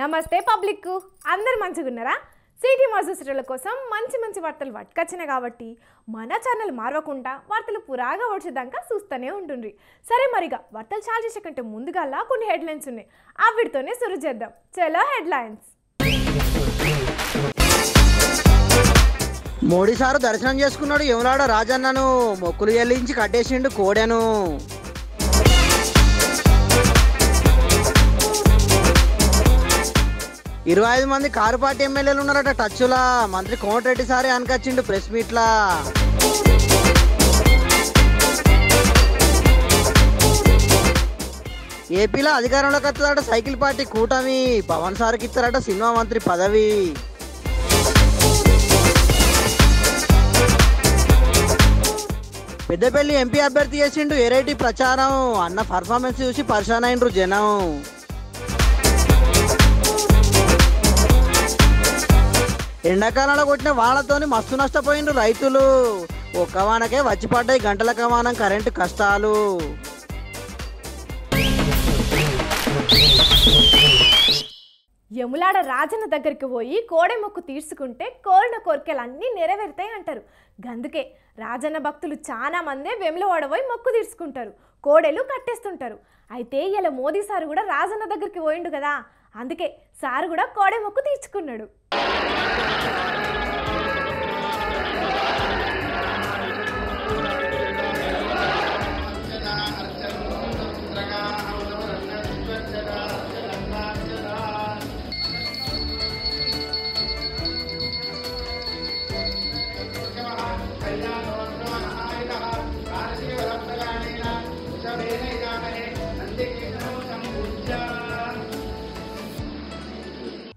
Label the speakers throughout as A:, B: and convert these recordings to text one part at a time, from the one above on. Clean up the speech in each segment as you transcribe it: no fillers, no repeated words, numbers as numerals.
A: నమస్తే పబ్లిక్, అందరు మంచిగున్నారా? సిటీ మాసూసుల కోసం మంచి మంచి వార్తలు పట్టుకొచ్చినాయి కాబట్టి మన ఛానల్ మారవకుండా వార్తలు పురాగా వచ్చేదాకా చూస్తూనే ఉంటుండ్రి. సరే మరిగా వార్తలు చాలు చేసే కంటే ముందుగా కొన్ని హెడ్లైన్స్ ఉన్నాయి, వీటితోనే సురు చేద్దాం. చలో హెడ్లైన్స్.
B: మోడీ సారు దర్శనం చేసుకున్నాడు. ఎవలాడ రాజన్నను మొక్కులు చెల్లించి కట్టేసిండు కోడెను. ఇరవై 25 మంది కారు పార్టీ ఎమ్మెల్యేలు ఉన్నారట టచ్లా. మంత్రి కోమటిరెడ్డి సారే అనకొచ్చిండు ప్రెస్ మీట్లా. ఏపీలో అధికారంలోకి వస్తుందట సైకిల్ పార్టీ కూటమి. పవన్ సార్కి ఇస్తారట సినిమా మంత్రి పదవి. పెద్దపల్లి ఎంపీ అభ్యర్థి చేసిండు ఎరైటీ ప్రచారం. అన్న పర్ఫార్మెన్స్ చూసి పరిశాన్ అయినరు జనం. ఎండాకాలంలో కొట్టిన వానతోని మస్తు నష్టపోయిండ్రు రైతులు. ఒక్క వానకే వచ్చి పడ్డాయి గంటల కమానం కరెంటు కష్టాలు.
A: యములాడ రాజన్న దగ్గరికి పోయి కోడె మొక్కు తీర్చుకుంటే కోరిన కోరికలు అన్నీ నెరవేరుతాయి అంటారు. గందుకే రాజన్న భక్తులు చాలా మందే వెములవాడ పోయి మొక్కు తీర్చుకుంటారు, కోడెలు కట్టేస్తుంటారు. అయితే ఇలా మోదీ సారు కూడా రాజన్న దగ్గరికి పోయిండు కదా, అందుకే సారు కూడా కోడె మొక్కు తీర్చుకున్నాడు.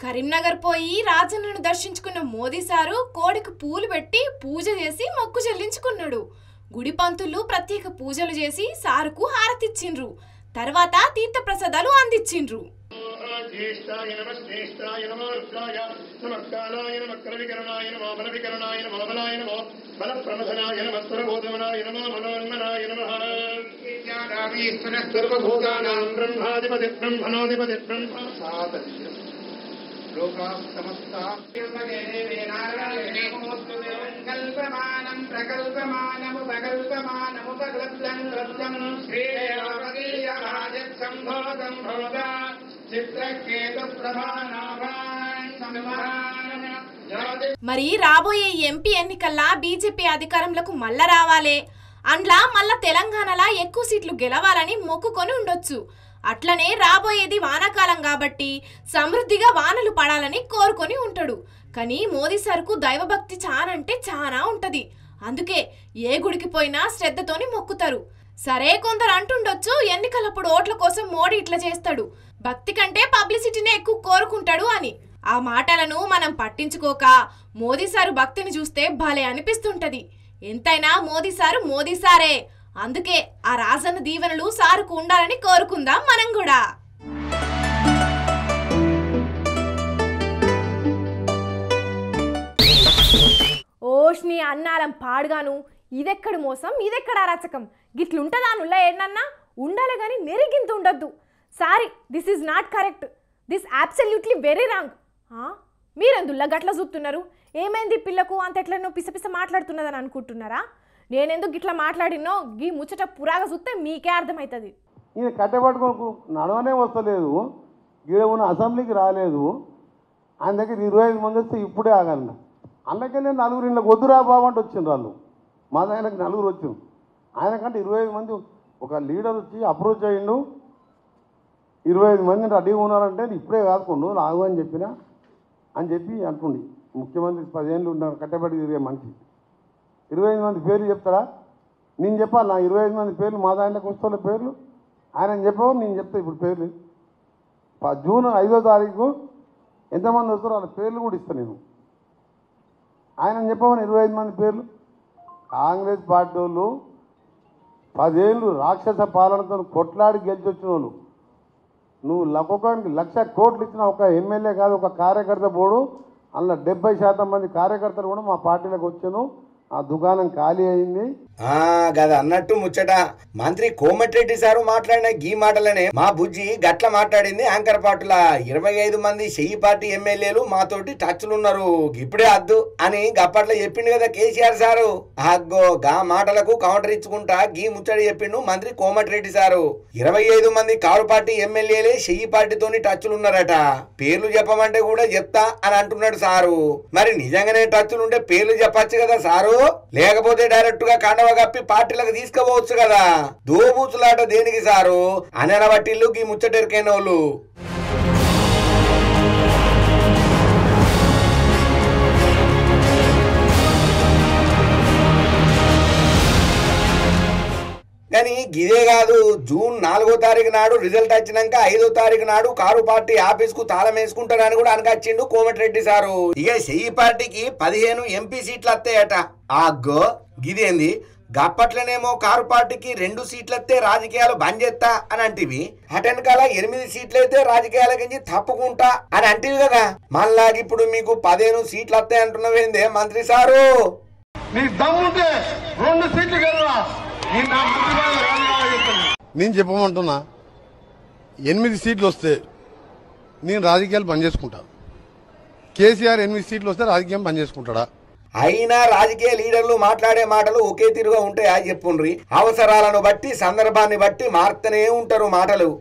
A: కరీంనగర్ పోయి రాజన్నను దర్శించుకున్న మోదీ సారు కోడికి పూలు పెట్టి పూజ చేసి మొక్కు చెల్లించుకున్నాడు. గుడి పంతులు ప్రత్యేక పూజలు చేసి సారుకు హారతిచ్చిండ్రు. తర్వాత తీర్థ ప్రసాదాలు అందించిండ్రు. మరి రాబోయే ఎంపీ ఎన్నికల్లా బీజేపీ అధికారంలోకి మళ్ళా రావాలే, అండ్లా మళ్ళా తెలంగాణలా ఎక్కువ సీట్లు గెలవాలని మొక్కుకొని ఉండొచ్చు. అట్లనే రాబోయేది వానాకాలం కాబట్టి సమృద్ధిగా వానలు పడాలని కోరుకొని ఉంటాడు. కానీ మోదీ సార్కు దైవభక్తి చానంటే చానా ఉంటది. అందుకే ఏ గుడికి పోయినా శ్రద్ధతోని మొక్కుతారు. సరే కొందరు అంటుండొచ్చు ఎన్నికలప్పుడు ఓట్ల కోసం మోడీ ఇట్లా చేస్తాడు, భక్తి కంటే పబ్లిసిటీనే ఎక్కువ కోరుకుంటాడు అని. ఆ మాటలను మనం పట్టించుకోక మోదీ సారు భక్తిని చూస్తే భలే అనిపిస్తుంటది. ఎంతైనా మోదీ సారు మోదీ సారే. అందుకే ఆ రాజన్న దీవెనలు సారుకు ఉండాలని కోరుకుందాం మనం కూడా. ఓష్ని అన్నాలం పాడుగాను, ఇదెక్కడి మోసం ఇదెక్కడ అరాచకం, గిట్లుంటదా నుల్ల ఏడన్నా ఉండాలి కానీ నెరిగింత ఉండద్దు. Sorry, this is not correct, this absolutely very wrong. మీరెందుల్లా గట్ల చూపుతున్నారు? ఏమైంది పిల్లకు అంత ఎట్లనో పిసపిస మాట్లాడుతున్నదని అనుకుంటున్నారా? నేనెందుకు ఇట్లా మాట్లాడినో గీ ముచ్చట పురాగా చూస్తే మీకే అర్థమవుతుంది.
C: ఈయన కట్టబట్టుకోకు నడవనే వస్తలేదు, ఈడ ఉన్న అసెంబ్లీకి రాలేదు. ఆయన దగ్గర 25 మంది వస్తే ఇప్పుడే ఆగలన్న. అందుకనే 4 ఇళ్ళకి వద్దురా బాబు అంటే వచ్చిండ్రు వాళ్ళు. మా ఆయనకు 4 వచ్చిండ్రు. ఆయనకంటే 25 మంది ఒక లీడర్ వచ్చి అప్రోచ్ అయ్యిండు. 25 మంది రెడీగా ఉన్నారంటే ఇప్పుడే కాదుకోండు ఆగు అని చెప్పిన అని చెప్పి అంటుండి. ముఖ్యమంత్రి 10 ఏళ్ళు ఉన్నారు కట్టబడి తిరిగే మనిషి 25 మంది పేర్లు చెప్తారా? నేను చెప్పాలి నా 25 మంది పేర్లు మా దాంట్లోకి వస్తున్న పేర్లు ఆయన చెప్పావు, నేను చెప్తా ఇప్పుడు పేర్లు. జూన్ 5వ తారీఖు ఎంతమంది వస్తారో వాళ్ళ పేర్లు కూడా ఇస్తాను నేను. ఆయన చెప్పామని 25 మంది పేర్లు. కాంగ్రెస్ పార్టీ వాళ్ళు 10 ఏళ్ళు రాక్షస పాలనతో కొట్లాడి గెలిచి వచ్చిన వాళ్ళు. నువ్వు ఒక్కొక్కరికి 1,00,000 కోట్లు ఇచ్చిన ఒక ఎమ్మెల్యే కాదు, ఒక కార్యకర్త పోడు. అందులో 70% మంది కార్యకర్తలు కూడా మా పార్టీలోకి వచ్చాను. ఆ దుకాణం ఖాళీ అయింది.
D: గది అన్నట్టు ముచ్చట మంత్రి కోమటిరెడ్డి సారు మాట్లాడిన గీ మాటలనే మా బుజ్జి గట్ల మాట్లాడింది యాంకర్ పాటుల 25 మంది చెయ్యి పార్టీ ఎమ్మెల్యేలు మాతోటి టచ్లున్నారు ఇప్పుడే అద్దు అని గప్పట్లో చెప్పిండు కదా కేసీఆర్ సారు. అగ్గో గా మాటలకు కౌంటర్ ఇచ్చుకుంటా గీ ముచ్చడి చెప్పిండు మంత్రి కోమటిరెడ్డి సారు. 25 మంది కారు పార్టీ ఎమ్మెల్యేలే చెయ్యి పార్టీతోని టచ్లున్నారట. పేర్లు చెప్పమంటే కూడా చెప్తా అని అంటున్నాడు సారు. మరి నిజంగానే టచ్లుంటే పేర్లు చెప్పచ్చు కదా సారు, లేకపోతే డైరెక్ట్ గా కండవ కప్పి పార్టీలకు తీసుకుపోవచ్చు కదా. దోబూచులాట దేనికి సారు అని అనబట్టిల్లు ఈ ముచ్చటెరికైన వాళ్ళు. కానీ గిదే కాదు, జూన్ 4వ తారీఖు నాడు రిజల్ట్ వచ్చినాక 5వ తారీఖు నాడు కారు పార్టీ ఆఫీస్ కు తాళం వేసుకుంటారని కూడా అనకొచ్చిండు కోమటిరెడ్డి సారు. ఇక చెయ్యి పార్టీకి 15 ఎంపీ సీట్లు వస్తాయట. అగ్గో గిదేంది, గప్పట్లనేమో కారు పార్టీకి 2 సీట్లు వస్తే రాజకీయాలు బంద్ చేస్తా అని అంటివి, అటెనకాల 8 సీట్లు అయితే రాజకీయాల కించి తప్పుకుంటా అని అంటివి కదా. మళ్ళాగి ఇప్పుడు మీకు 15 సీట్లు వస్తాయి అంటున్నావేందే మంత్రి సారు?
C: నీ దమ్ముంటే 2 సీట్లు గెలవా.
E: నేను చెప్పమంటున్నా, 8 సీట్లు వస్తే నేను రాజకీయాలు పనిచేసుకుంటా. కేసీఆర్ 8 సీట్లు వస్తే రాజకీయం పనిచేసుకుంటాడా?
D: అయినా రాజకీయ లీడర్లు మాట్లాడే మాటలు ఒకే తీరుగా ఉంటాయా చెప్పుండ్రి. అవసరాలను బట్టి సందర్భాన్ని బట్టి మారుతూనే ఉంటారు మాటలు.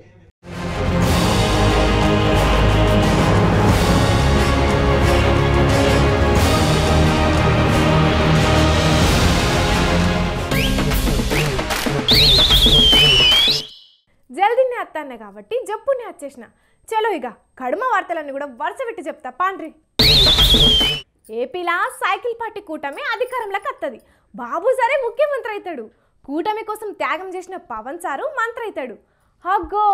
A: జల్దీనే అత్తానే కాబట్టి జప్పునే వచ్చేసిన. చలో ఇక కడుమ వార్తలన్నీ కూడా వరుస పెట్టి చెప్తా పాండ్రి. ఏపీలా సైకిల్ పార్టీ కూటమి అధికారంలోకి వస్తుంది. బాబు సారే ముఖ్యమంత్రి అవుతాడు. కూటమి కోసం త్యాగం చేసిన పవన్ సారు మంత్రి అవుతాడు. అగ్గో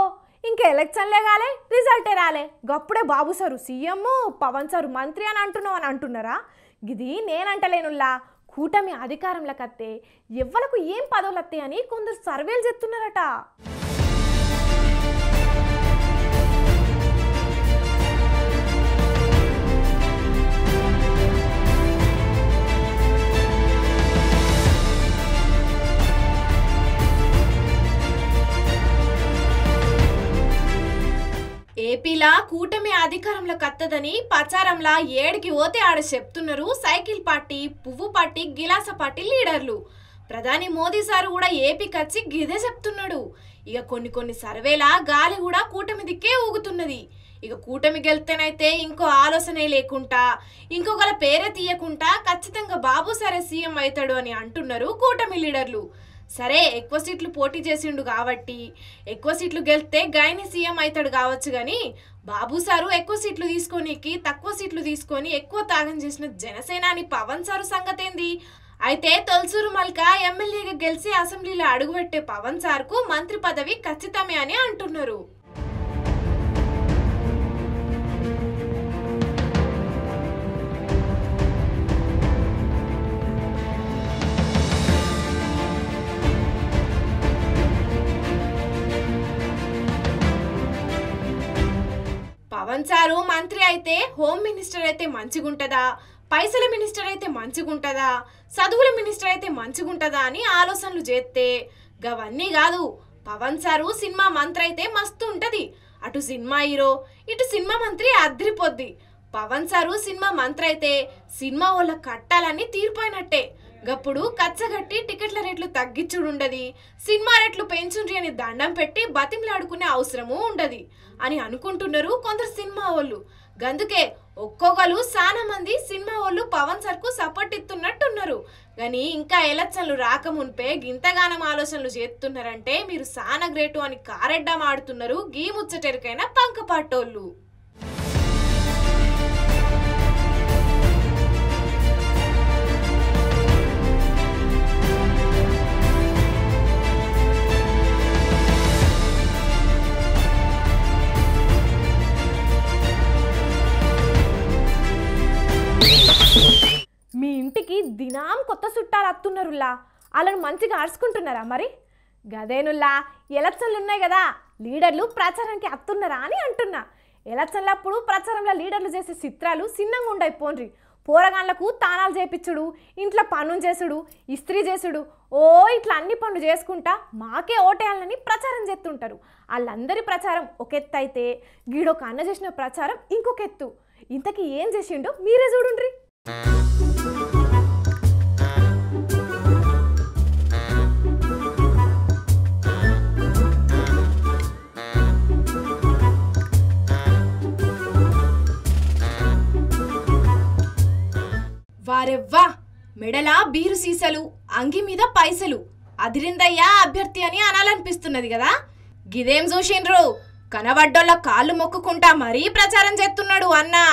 A: ఇంకా ఎలక్షన్లే కాలే, రిజల్టే రాలే, గప్పుడే బాబు సారు సీఎం, పవన్ సారు మంత్రి అని అంటున్నావు అని అంటున్నారా? ఇది నేనంటలేనుల్లా. కూటమి అధికారంలోకి వస్తే ఎవ్వలకు ఏం పదవులు వస్తాయని కొందరు సర్వేలు చెప్తున్నారట. ఏపీలా కూటమి అధికారంలోకి వత్తదని ప్రచారంలా ఏడికి పోతే ఆడ చెప్తున్నారు సైకిల్ పార్టీ, పువ్వు పార్టీ, గిలాస పార్టీ లీడర్లు. ప్రధాని మోదీ సారు కూడా ఏపీకి వచ్చి గిదే చెప్తున్నాడు. ఇక కొన్ని సర్వేలా గాలి కూడా కూటమి దిక్కే ఊగుతున్నది. ఇక కూటమి గెలితేనైతే ఇంకో ఆలోచనే లేకుండా, ఇంకొకల పేరే తీయకుండా ఖచ్చితంగా బాబు సారే సీఎం అవుతాడు అని అంటున్నారు కూటమి లీడర్లు. సరే ఎక్కువ సీట్లు పోటీ చేసిండు కాబట్టి ఎక్కువ సీట్లు గెలిస్తే గాయని సీఎం అవుతాడు కావచ్చు, కానీ బాబు సారు ఎక్కువ సీట్లు తీసుకోనికి తక్కువ సీట్లు తీసుకొని ఎక్కువ త్యాగం చేసిన జనసేనాని పవన్ సారు సంగతేంది? అయితే తొలసూరు మల్క ఎమ్మెల్యేగా గెలిచి అసెంబ్లీలో అడుగుపెట్టే పవన్ సార్కు మంత్రి పదవి ఖచ్చితమే అని అంటున్నారు. పవన్ సారు మంత్రి అయితే హోమ్ మినిస్టర్ అయితే మంచిగుంటదా, పైసల మినిస్టర్ అయితే మంచిగుంటదా, చదువుల మినిస్టర్ అయితే మంచిగుంటదా అని ఆలోచనలు చేస్తే గవన్నీ కాదు. పవన్ సారు సినిమా మంత్రి అయితే మస్తు ఉంటది. అటు సినిమా హీరో, ఇటు సినిమా మంత్రి అద్రిపోద్ది. పవన్ సారు సినిమా మంత్రి అయితే సినిమా వాళ్ళ కట్టాలని తీరిపోయినట్టే. గప్పుడు కచ్చగట్టి టికెట్ల రేట్లు తగ్గించుడుండది, సినిమా రేట్లు పెంచుండ్రి అని దండం పెట్టి బతిమలాడుకునే అవసరము ఉండదు అని అనుకుంటున్నారు కొందరు సినిమా వాళ్ళు. గందుకే ఒక్కొక్కరు చాలా మంది సినిమా వాళ్ళు పవన్ సార్కు సపోర్ట్ ఇస్తున్నట్టున్నారు. కానీ ఇంకా ఎలక్షన్లు రాకమున్పే గింతగానం ఆలోచనలు చేస్తున్నారంటే మీరు సానా గ్రేటు అని కారెడ్డం ఆడుతున్నారు గీ ముచ్చటెరికైన పంకపాటోళ్ళు. మీ ఇంటికి దినాం కొత్త చుట్టాలు అత్తున్నారులా, వాళ్ళని మంచిగా అరుచుకుంటున్నారా? మరి గదేనుల్లా ఎలక్షన్లు ఉన్నాయి కదా, లీడర్లు ప్రచారానికి అత్తున్నారా అని అంటున్నా. ఎలక్షన్లప్పుడు ప్రచారంలో లీడర్లు చేసే చిత్రాలు చిన్నంగా ఉండయి పోండ్రి. పోరగాళ్ళకు తానాలు చేపించుడు, ఇంట్లో పనులు చేసుడు, ఇస్త్రీ చేసుడు, ఓ ఇట్లా అన్ని పనులు చేసుకుంటా మాకే ఓటేయాలని ప్రచారం చేస్తుంటారు. వాళ్ళందరి ప్రచారం ఒక ఎత్తు అయితే గీడొక అన్న చేసిన ప్రచారం ఇంకొక ఎత్తు. ఇంతకీ ఏం చేసిండో మీరే చూడుండ్రి. వారెవ్వా, మెడల బీరు సీసలు, అంగి మీద పైసలు, అదిరిందయ్యా అభ్యర్థి అని అనాలనిపిస్తున్నది కదా. గిదేం చూసిండ్రు, కనబడ్డోళ్ళ కాళ్ళు మొక్కుకుంటా మరీ ప్రచారం చేస్తున్నాడు అన్నా.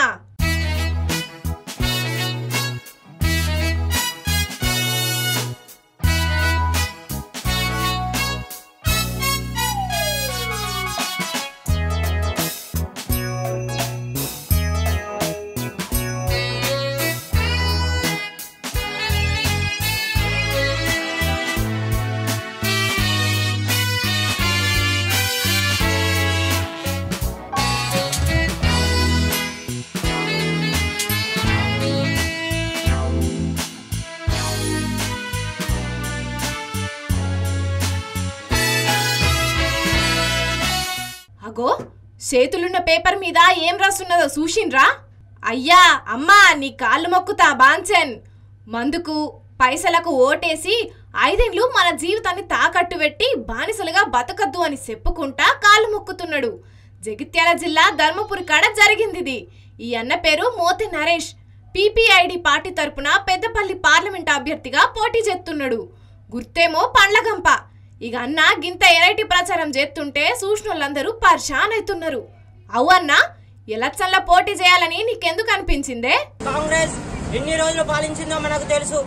A: అగో, చేతులున్న పేపర్ మీద ఏం రాస్తున్నదో చూసిండ్రా? అయ్యా అమ్మా నీ కాళ్ళు మొక్కుతా బాంచన్, మందుకు పైసలకు ఓటేసి 5 ఏళ్లు మన జీవితాన్ని తాకట్టు పెట్టి బానిసలుగా బతకద్దు అని చెప్పుకుంటా కాళ్ళు మొక్కుతున్నాడు. జగిత్యాల జిల్లా ధర్మపురి కాడ జరిగింది. ఈ అన్న పేరు మోతి నరేష్. పీపీఐడి పార్టీ తరపున పెద్దపల్లి పార్లమెంట్ అభ్యర్థిగా పోటీ చేస్తున్నాడు. గుర్తేమో పండ్లగంప. ఇక అన్న గింత ఎరైటీ ప్రచారం చేస్తుంటే చూసినోళ్ళందరూ పరిశాన్ అవుతున్నారు. అవు అన్నా, ఎలక్షన్ల పోటీ చేయాలని నీకెందుకు అనిపించిందే?
F: కాంగ్రెస్ ఎన్ని రోజులు పాలించిందో మనకు తెలుసు,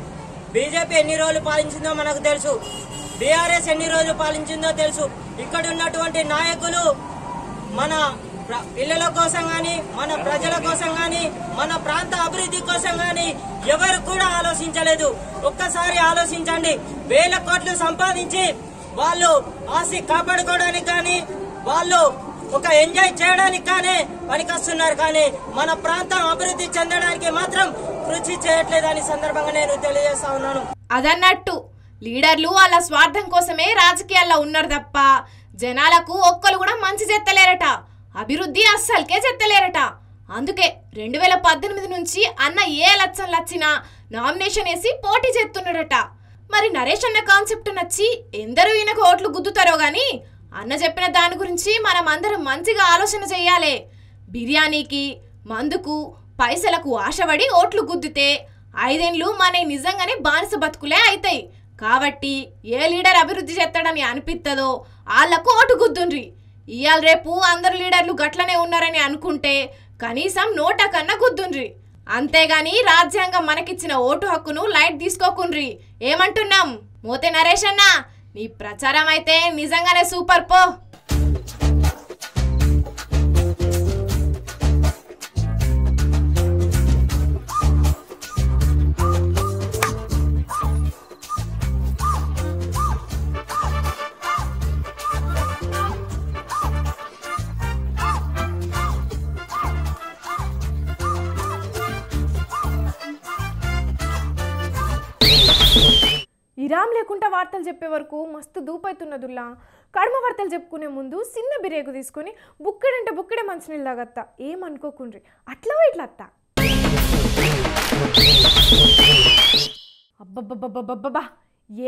F: బీజేపీ ఎన్ని రోజులు పాలించిందో మనకు తెలుసు, బీఆర్ఎస్ ఎన్ని రోజులు పాలించిందో తెలుసు. ఇక్కడ ఉన్నటువంటి నాయకులు మన పిల్లల కోసం గాని, మన ప్రజల కోసం గాని, మన ప్రాంత అభివృద్ధి కోసం గాని ఎవరు కూడా ఆలోచించలేదు. ఒక్కసారి ఆలోచించండి. 1000 కోట్లు సంపాదించి వాళ్ళు ఆస్తి కాపాడుకోవడానికి కానీ, వాళ్ళు ఒక ఎంజాయ్ చేయడానికి కానీ పనికొస్తున్నారు, కానీ మన ప్రాంతం అభివృద్ధి చెందడానికి మాత్రం కృషి చేయట్లేదని సందర్భంగా నేను తెలియజేస్తా ఉన్నాను.
A: అదన్నట్టు లీడర్లు వాళ్ళ స్వార్థం కోసమే రాజకీయాల్లో ఉన్నారు తప్ప జనాలకు ఒక్కరు కూడా మంచి చెత్తలేరట, అభివృద్ధి అస్సలకే చెత్తలేరట. అందుకే 2018 నుంచి అన్న ఏ ఎలక్షన్లు వచ్చినా నామినేషన్ వేసి పోటీ చేస్తున్నాడట. మరి నరేష్ అన్న కాన్సెప్ట్ నచ్చి ఎందరూ ఈయనకు ఓట్లు గుద్దుతారో గాని అన్న చెప్పిన దాని గురించి మనం అందరం మంచిగా ఆలోచన చెయ్యాలి. బిర్యానీకి, మందుకు, పైసలకు ఆశపడి ఓట్లు గుద్దితే 5 ఏళ్లు మన నిజంగానే బానిస బతుకులే అవుతాయి. కాబట్టి ఏ లీడర్ అభివృద్ధి చేస్తాడని అనిపిస్తుందో వాళ్లకు ఓటు గుద్దుండ్రి. ఇవాళ రేపు అందరు లీడర్లు గట్లనే ఉన్నారని అనుకుంటే కనీసం నోట కన్నా గుద్దుండ్రి. అంతేగాని రాజ్యాంగం మనకిచ్చిన ఓటు హక్కును లైట్ తీసుకోకుండ్రి. ఏమంటున్నాం? మోతే నరేష్ అన్న, నీ ప్రచారం అయితే నిజంగానే సూపర్ పో. ఇరామ్ లేకుండా వార్తలు చెప్పే వరకు మస్తు దూపైతున్నదుల్లా. కడమ వార్తలు చెప్పుకునే ముందు చిన్న బిరేకు తీసుకొని బుక్కెడంటే బుక్కెడే మంచినీళ్ళు తాగత్తా. ఏమనుకోకుండ్రి, అట్లా ఇట్లా అత్తా. అబ్బబ్బబ్బబ్బబ్బబ్బా,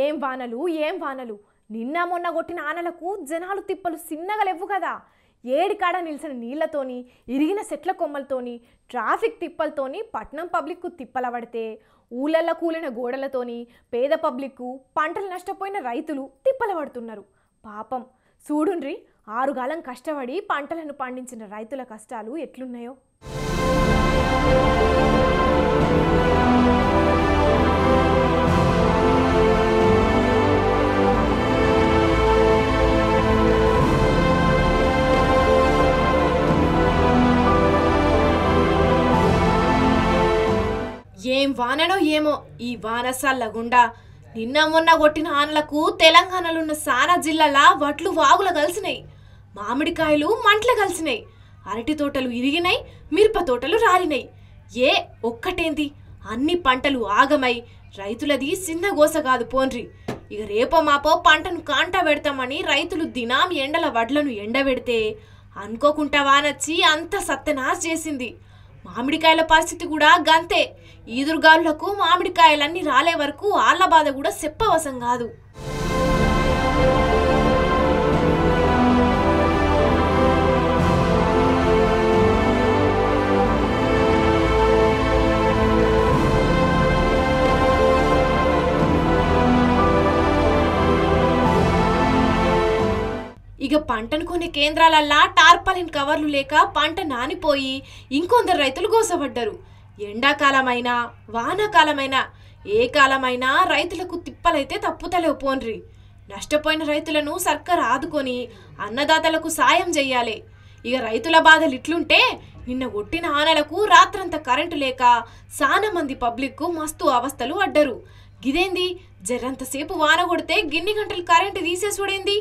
A: ఏం వానలు ఏం వానలు. నిన్న మొన్న కొట్టిన ఆనలకు జనాలు తిప్పలు చిన్నగా లేవు కదా. ఏడికాడ నిలిచిన నీళ్లతోని, ఇరిగిన చెట్ల కొమ్మలతోని, ట్రాఫిక్ తిప్పలతోని పట్నం పబ్లిక్కు తిప్పల పడితే, ఊళ్ళల్లో కూలిన గోడలతోని పేద పబ్లిక్కు, పంటలు నష్టపోయిన రైతులు తిప్పల పడుతున్నారు. పాపం చూడుండ్రి, 6 కాలం కష్టపడి పంటలను పండించిన రైతుల కష్టాలు ఎట్లున్నాయో. ఏం వాననో ఏమో ఈ వానసల్లగుండా. నిన్న మొన్న కొట్టిన ఆనలకు తెలంగాణలో సానా జిల్లాల వడ్లు వాగులు కలిసినాయి, మామిడికాయలు మంటలు కలిసినాయి, అరటి తోటలు ఇరిగినాయి, మిరప తోటలు రాలినాయి. ఒక్కటేంది అన్ని పంటలు ఆగమై రైతులది చిన్న గోస కాదు పోన్రి. ఇక రేపో మాపో పంటను కాంట పెడతామని రైతులు దినాం ఎండల వడ్లను ఎండబెడితే అనుకోకుండా వానొచ్చి అంత సత్యనాశ చేసింది. మామిడికాయల పరిస్థితి కూడా గంతే. ఈదురుగాలులకు మామిడికాయలన్నీ రాలే వరకు ఆళ్ల బాధ కూడా చెప్పవసం కాదు. ఇక పంటను కొనే కేంద్రాలల్లా టార్పాలిన్ కవర్లు లేక పంట నానిపోయి ఇంకొందరు రైతులు గోసపడ్డారు. ఎండాకాలమైనా వానాకాలమైనా ఏ కాలమైనా రైతులకు తిప్పలైతే తప్పుతలేవు పోన్రి. నష్టపోయిన రైతులను సర్కారు ఆదుకొని అన్నదాతలకు సాయం చెయ్యాలి. ఇక రైతుల బాధలు ఇట్లుంటే నిన్న ఒట్టిన ఆనలకు రాత్రంతా కరెంటు లేక చాలా మంది పబ్లిక్కు మస్తు అవస్థలు పడ్డరు. గిదేంది జరంతసేపు వాన కొడితే గిన్ని గంటలు కరెంటు తీసేసుడేంది?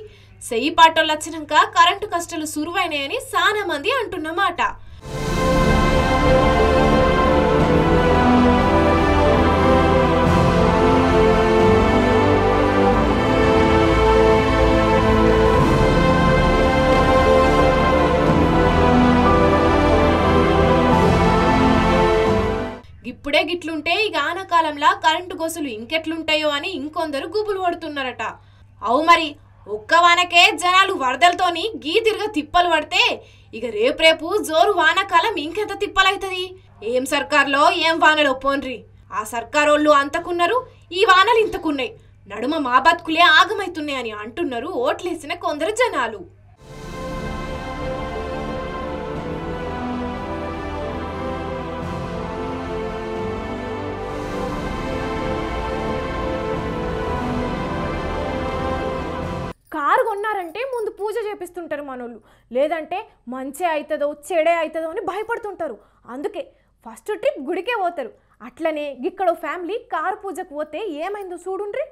A: సెయ్యి పాటోళ్ళు వచ్చినాక కరెంటు కష్టాలు సురువైనాయని చాలా మంది అంటున్నమాట. ఇప్పుడే గిట్లుంటే ఇక ఆనకాలంలో కరెంటు గోసులు ఇంకెట్లుంటాయో అని ఇంకొందరు గుబులు పడుతున్నారట. అవు మరి ఒక్క వానకే జనాలు వరదలతోని గీతిరిగా తిప్పలు పడితే ఇక రేపు జోరు వానకాలం ఇంకెంత తిప్పలైతుంది? ఏం సర్కార్లో ఏం వానలో పోన్రి. ఆ సర్కారోళ్ళు అంతకున్నారు, ఈ వానలు ఇంతకున్నాయి. నడుమ మా బతుకులే ఆగమైతున్నాయని అంటున్నారు ఓట్లేసిన కొందరు జనాలు. కారు కొన్నారంటే ముందు పూజ చేపిస్తుంటారు మనోళ్ళు, లేదంటే మంచి అవుతుందో చెడే అవుతుందో అని భయపడుతుంటారు. అందుకే ఫస్ట్ ట్రిప్ గుడికే పోతారు. అట్లనే ఇక్కడ ఫ్యామిలీ కారు పూజకు పోతే ఏమైందో చూడుండ్రి.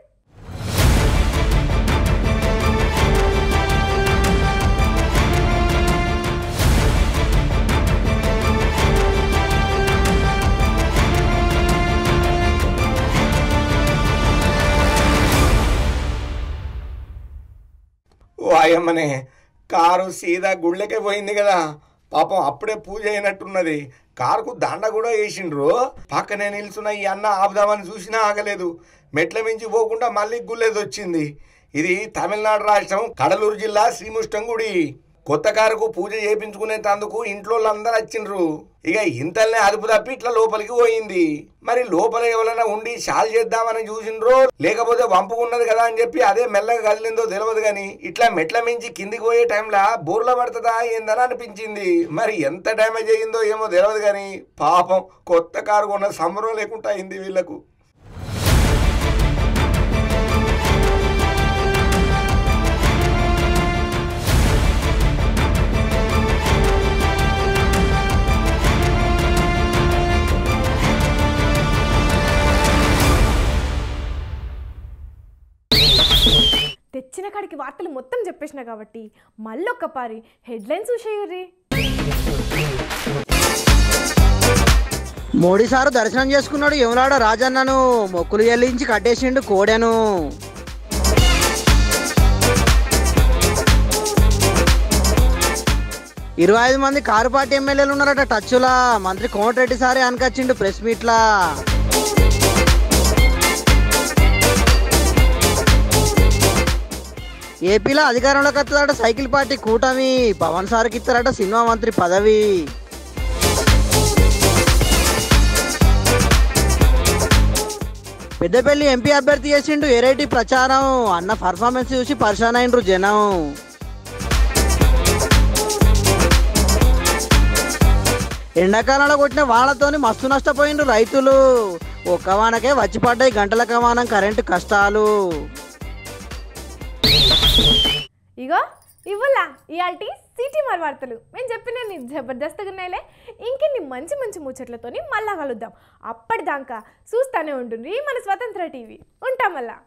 D: ఓ అయ్యమ్మనే, కారు సీదా గుళ్ళకే పోయింది కదా. పాపం అప్పుడే పూజ అయినట్టున్నది. కారుకు దండ కూడా వేసిండ్రు. పక్కనే నిల్చున్న ఈ అన్న ఆపుదామని చూసినా ఆగలేదు. మెట్ల మించి పోకుండా మళ్ళీ గుళ్ళేది వచ్చింది. ఇది తమిళనాడు రాష్ట్రం కడలూరు జిల్లా శ్రీముష్టం గుడి. కొత్త కారుకు పూజ చేయించుకునేందుకు ఇంట్లో అందరూ వచ్చిండ్రు. ఇక ఇంతల్నే అదుపు తప్పి ఇట్లా లోపలికి పోయింది. మరి లోపల ఎవరైనా ఉండి షాల్ చేద్దామని చూసిండ్రో లేకపోతే వంపుకున్నది కదా అని చెప్పి అదే మెల్లగా కదిలిందో తెలియదు. కానీ ఇట్లా మెట్ల మించి కిందికి పోయే టైంలో బోర్ల పడుతుందా ఏందని అనిపించింది. మరి ఎంత డ్యామేజ్ అయ్యిందో ఏమో తెలియదు. కానీ పాపం కొత్త కారు కొన్న సంబరం లేకుండా అయింది వీళ్లకు.
A: తెచ్చిన కాడికి వార్తలు మొత్తం చెప్పేసిన కాబట్టి మళ్ళొక్కపారి హెడ్లైన్స్ చూసేయుర్రి.
B: మోడీ సారు దర్శనం చేసుకున్నాడు యములాడ రాజన్నను. మొక్కులు చెల్లించి కట్టేసిండు కోడెను. ఇరవై 25 మంది కారు పార్టీ ఎమ్మెల్యేలు ఉన్నారట టచ్లా. మంత్రి కోమటిరెడ్డి సారే అనకొచ్చిండు ప్రెస్ మీట్లా. ఏపీలో అధికారంలోకి వస్తుందట సైకిల్ పార్టీ కూటమి. పవన్ సార్కి ఇస్తారట సినిమా మంత్రి పదవి. పెద్దపల్లి ఎంపీ అభ్యర్థి చేసిండు ఎరేటి ప్రచారం. అన్న పర్ఫార్మెన్స్ చూసి పరిశాన్ అయినరు జనం. ఎండాకాలంలో కొట్టిన వానతోని మస్తు నష్టపోయిండ్రు రైతులు. ఒక్క వానకే వచ్చి పడ్డాయి గంటల కమానం కరెంటు కష్టాలు.
A: ఇగో ఇవ్వలా ఇయాల్టి సిటీ మరి వార్తలు. మేము చెప్పిన జబర్దస్త్గా ఉన్నాయిలే. ఇంకెన్ని మంచి మంచి ముచ్చట్లతోని మళ్ళా కలుద్దాం. అప్పటిదాకా చూస్తూనే ఉంటుంది మన స్వతంత్ర టీవీ. ఉంటాం మళ్ళా.